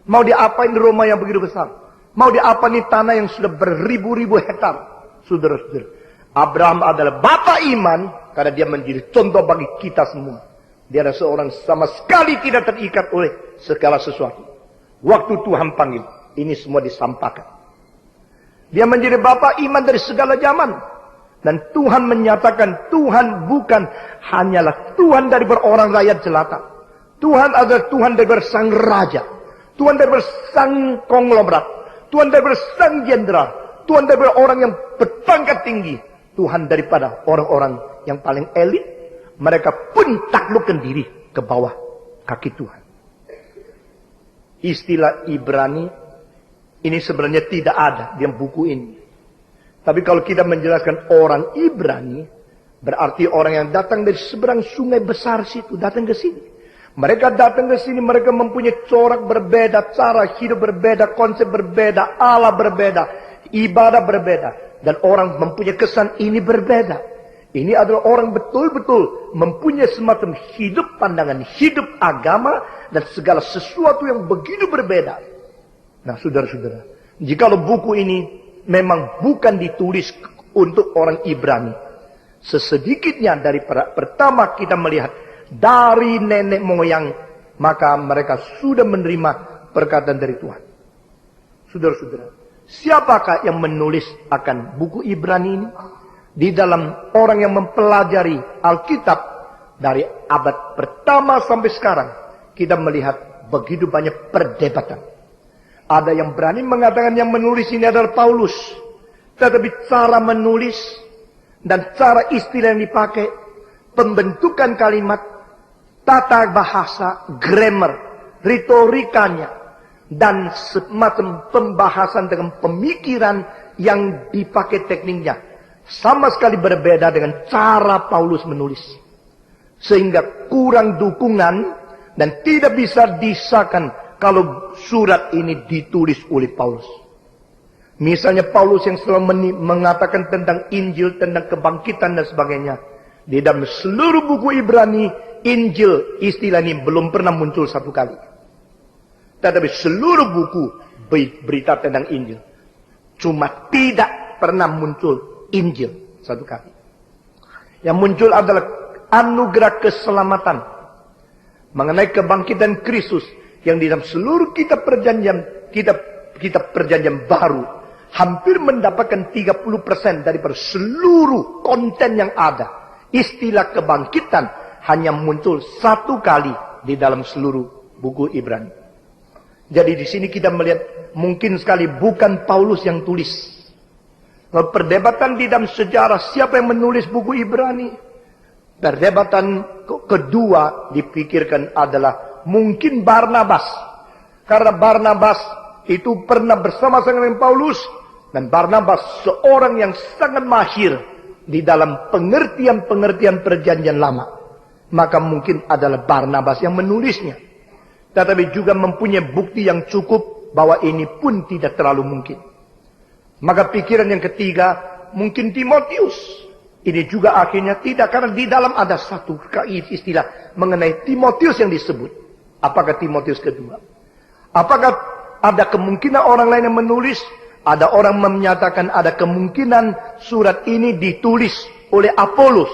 Mau diapain di Roma yang begitu besar? Mau diapain di tanah yang sudah beribu-ribu hektar? Saudara-saudara, Abraham adalah bapak iman karena dia menjadi contoh bagi kita semua. Dia adalah seorang sama sekali tidak terikat oleh segala sesuatu. Waktu Tuhan panggil, ini semua disampaikan. Dia menjadi bapak iman dari segala zaman. Dan Tuhan menyatakan Tuhan bukan hanyalah Tuhan dari orang rakyat jelata. Tuhan adalah Tuhan dari sang raja. Tuhan dari sang konglomerat. Tuhan dari sang jenderal. Tuhan dari orang yang berpangkat tinggi. Tuhan daripada orang-orang yang paling elit. Mereka pun taklukkan diri ke bawah kaki Tuhan. Istilah Ibrani ini sebenarnya tidak ada di buku ini. Tapi kalau kita menjelaskan orang Ibrani, berarti orang yang datang dari seberang sungai besar situ, datang ke sini. Mereka datang ke sini, mereka mempunyai corak berbeda, cara hidup berbeda, konsep berbeda, Allah berbeda, ibadah berbeda. Dan orang mempunyai kesan ini berbeda. Ini adalah orang betul-betul mempunyai semacam hidup pandangan, hidup agama, dan segala sesuatu yang begitu berbeda. Nah, saudara-saudara, jikalau buku ini memang bukan ditulis untuk orang Ibrani, sesedikitnya dari pertama kita melihat dari nenek moyang, maka mereka sudah menerima perkataan dari Tuhan. Saudara-saudara, siapakah yang menulis akan buku Ibrani ini? Di dalam orang yang mempelajari Alkitab dari abad pertama sampai sekarang, kita melihat begitu banyak perdebatan. Ada yang berani mengatakan yang menulis ini adalah Paulus. Tetapi cara menulis dan cara istilah yang dipakai, pembentukan kalimat, tata bahasa, grammar, retorikanya, dan semacam pembahasan dengan pemikiran yang dipakai tekniknya, sama sekali berbeda dengan cara Paulus menulis. Sehingga kurang dukungan dan tidak bisa disahkan kalau surat ini ditulis oleh Paulus. Misalnya Paulus yang selalu mengatakan tentang Injil, tentang kebangkitan dan sebagainya. Di dalam seluruh buku Ibrani, Injil istilah ini belum pernah muncul satu kali. Tetapi seluruh buku berita tentang Injil. Cuma tidak pernah muncul Injil satu kali. Yang muncul adalah anugerah keselamatan mengenai kebangkitan Kristus yang di dalam seluruh kitab perjanjian baru hampir mendapatkan 30% daripada seluruh konten yang ada. Istilah kebangkitan hanya muncul satu kali di dalam seluruh buku Ibrani. Jadi di sini kita melihat mungkin sekali bukan Paulus yang tulis. Perdebatan di dalam sejarah siapa yang menulis buku Ibrani. Perdebatan kedua dipikirkan adalah mungkin Barnabas. Karena Barnabas itu pernah bersama-sama dengan Paulus. Dan Barnabas seorang yang sangat mahir di dalam pengertian-pengertian perjanjian lama. Maka mungkin adalah Barnabas yang menulisnya. Tetapi juga mempunyai bukti yang cukup bahwa ini pun tidak terlalu mungkin. Maka pikiran yang ketiga, mungkin Timotius. Ini juga akhirnya tidak, karena di dalam ada satu istilah mengenai Timotius yang disebut. Apakah Timotius kedua? Apakah ada kemungkinan orang lain yang menulis? Ada orang menyatakan ada kemungkinan surat ini ditulis oleh Apolos.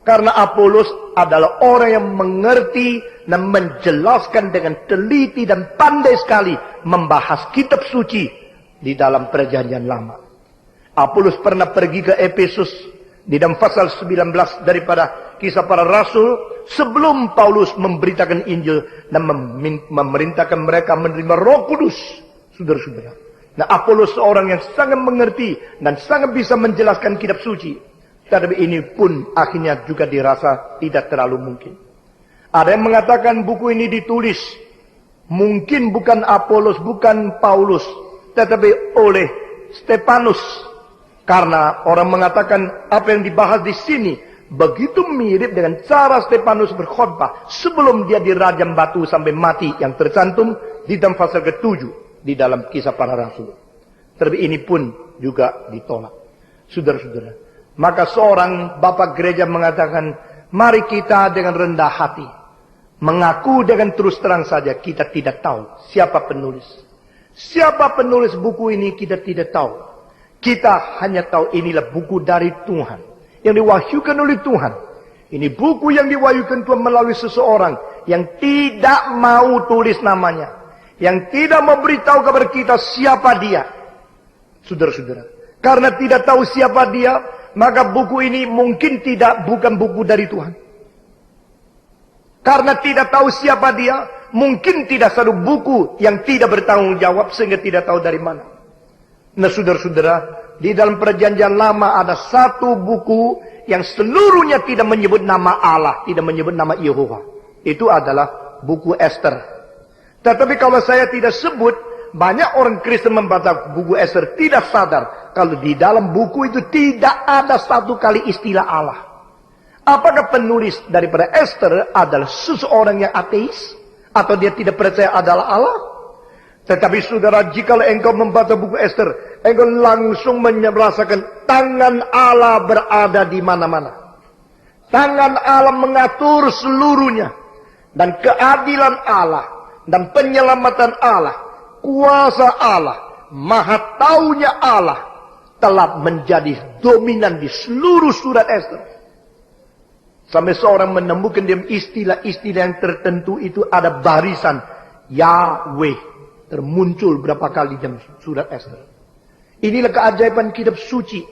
Karena Apolos adalah orang yang mengerti dan menjelaskan dengan teliti dan pandai sekali membahas kitab suci di dalam perjanjian lama. Apolos pernah pergi ke Efesus di dalam pasal 19 daripada Kisah Para Rasul sebelum Paulus memberitakan Injil dan memerintahkan mereka menerima Roh Kudus. Saudara-saudara. Nah, Apolos seorang yang sangat mengerti dan sangat bisa menjelaskan kitab suci. Tetapi ini pun akhirnya juga dirasa tidak terlalu mungkin. Ada yang mengatakan buku ini ditulis mungkin bukan Apolos, bukan Paulus, tetapi oleh Stefanus. Karena orang mengatakan apa yang dibahas di sini begitu mirip dengan cara Stefanus berkhotbah sebelum dia dirajam batu sampai mati yang tercantum di dalam pasal ke-7 di dalam Kisah Para Rasul. Tetapi ini pun juga ditolak. Saudara-saudara, maka seorang bapak gereja mengatakan, mari kita dengan rendah hati Mengaku dengan terus terang saja kita tidak tahu siapa penulis. Siapa penulis buku ini kita tidak tahu. Kita hanya tahu inilah buku dari Tuhan. Yang diwahyukan oleh Tuhan. Ini buku yang diwahyukan Tuhan melalui seseorang yang tidak mau tulis namanya. Yang tidak memberitahu kepada kita siapa dia. Saudara-saudara. Karena tidak tahu siapa dia, maka buku ini mungkin bukan buku dari Tuhan. Karena tidak tahu siapa dia, mungkin tidak satu buku yang tidak bertanggung jawab sehingga tidak tahu dari mana. Nah saudara-saudara, di dalam perjanjian lama ada satu buku yang seluruhnya tidak menyebut nama Allah, tidak menyebut nama Yehova. Itu adalah buku Esther. Tetapi kalau saya tidak sebut, banyak orang Kristen membaca buku Esther tidak sadar kalau di dalam buku itu tidak ada satu kali istilah Allah. Apakah penulis daripada Esther adalah seseorang yang ateis? Atau dia tidak percaya adalah Allah? Tetapi saudara, jika engkau membaca buku Esther, engkau langsung merasakan tangan Allah berada di mana-mana. Tangan Allah mengatur seluruhnya. Dan keadilan Allah, dan penyelamatan Allah, kuasa Allah, maha taunya Allah, telah menjadi dominan di seluruh surat Esther. Sampai seorang menemukan dia istilah-istilah yang tertentu itu ada barisan Yahweh termuncul berapa kali dalam surat Esther. Inilah keajaiban kitab suci.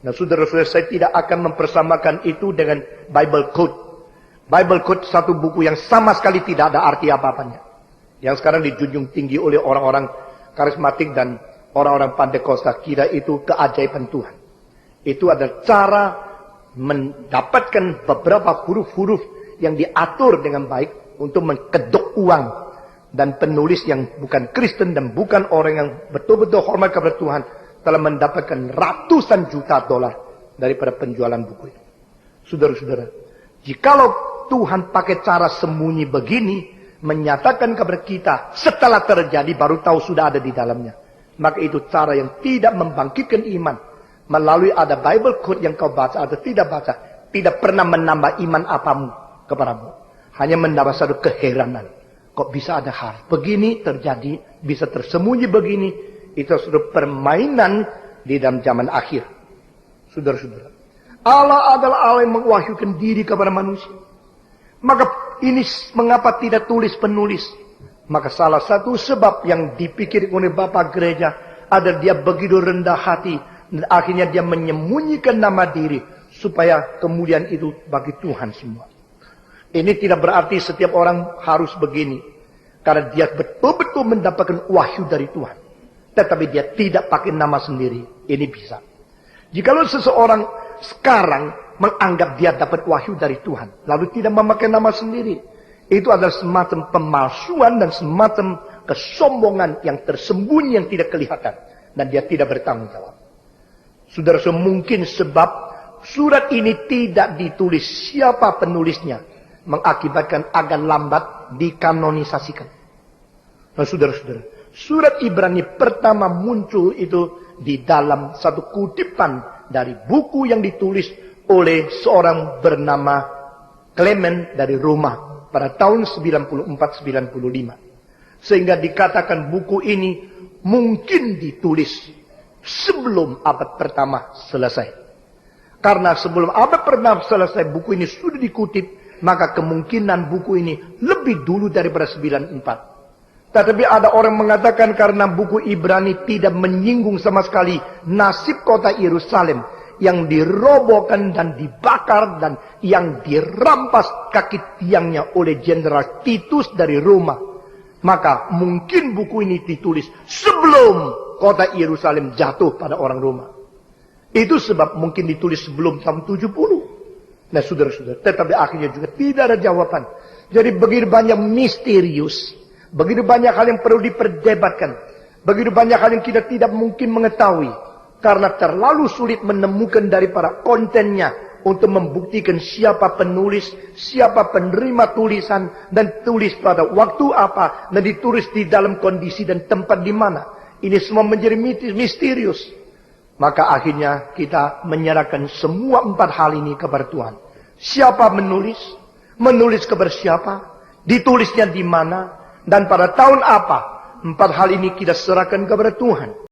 Nah saudara-saudara, saya tidak akan mempersamakan itu dengan Bible Code. Bible Code satu buku yang sama sekali tidak ada arti apa-apanya. Yang sekarang dijunjung tinggi oleh orang-orang karismatik dan orang-orang Pantekosta, kira itu keajaiban Tuhan. Itu adalah cara mendapatkan beberapa huruf-huruf yang diatur dengan baik untuk mengkedok uang. Dan penulis yang bukan Kristen dan bukan orang yang betul-betul hormat kepada Tuhan telah mendapatkan ratusan juta dolar daripada penjualan buku itu. Saudara-saudara, jikalau Tuhan pakai cara sembunyi begini, menyatakan kepada kita setelah terjadi baru tahu sudah ada di dalamnya, maka itu cara yang tidak membangkitkan iman. Melalui ada Bible Code yang kau baca atau tidak baca, tidak pernah menambah iman apamu kepadamu. Hanya menambah satu keheranan. Kok bisa ada hal begini terjadi, bisa tersembunyi begini. Itu sudah permainan di dalam zaman akhir. Saudara-saudara, Allah adalah Allah yang mewahyukan diri kepada manusia. Maka ini mengapa tidak tulis penulis? Maka salah satu sebab yang dipikir oleh Bapak Gereja adalah dia begitu rendah hati. Dan akhirnya dia menyembunyikan nama diri. Supaya kemudian itu bagi Tuhan semua. Ini tidak berarti setiap orang harus begini. Karena dia betul-betul mendapatkan wahyu dari Tuhan. Tetapi dia tidak pakai nama sendiri. Ini bisa. Jikalau seseorang sekarang menganggap dia dapat wahyu dari Tuhan. Lalu tidak memakai nama sendiri. Itu adalah semacam pemalsuan dan semacam kesombongan yang tersembunyi yang tidak kelihatan. Dan dia tidak bertanggung jawab. Saudara-saudara, mungkin sebab surat ini tidak ditulis siapa penulisnya, mengakibatkan agak lambat dikanonisasikan. Nah saudara-saudara, surat Ibrani pertama muncul itu di dalam satu kutipan dari buku yang ditulis oleh seorang bernama Clement dari Roma pada tahun 94-95. Sehingga dikatakan buku ini mungkin ditulis sebelum abad pertama selesai. Karena sebelum abad pertama selesai buku ini sudah dikutip, maka kemungkinan buku ini lebih dulu daripada 94. Tetapi ada orang mengatakan karena buku Ibrani tidak menyinggung sama sekali nasib kota Yerusalem yang dirobohkan dan dibakar dan yang dirampas kaki tiangnya oleh Jenderal Titus dari Roma. Maka mungkin buku ini ditulis sebelum kota Yerusalem jatuh pada orang Roma. Itu sebab mungkin ditulis sebelum tahun 70. Nah saudara-saudara, tetapi akhirnya juga tidak ada jawaban. Jadi begitu banyak misterius. Begitu banyak hal yang perlu diperdebatkan. Begitu banyak hal yang kita tidak mungkin mengetahui. Karena terlalu sulit menemukan daripada kontennya. Untuk membuktikan siapa penulis, siapa penerima tulisan. Dan tulis pada waktu apa. Dan ditulis di dalam kondisi dan tempat di mana. Ini semua menjadi misterius. Maka akhirnya kita menyerahkan semua 4 hal ini kepada Tuhan. Siapa menulis? Menulis kepada siapa? ditulisnya di mana, dan pada tahun apa. 4 hal ini kita serahkan kepada Tuhan.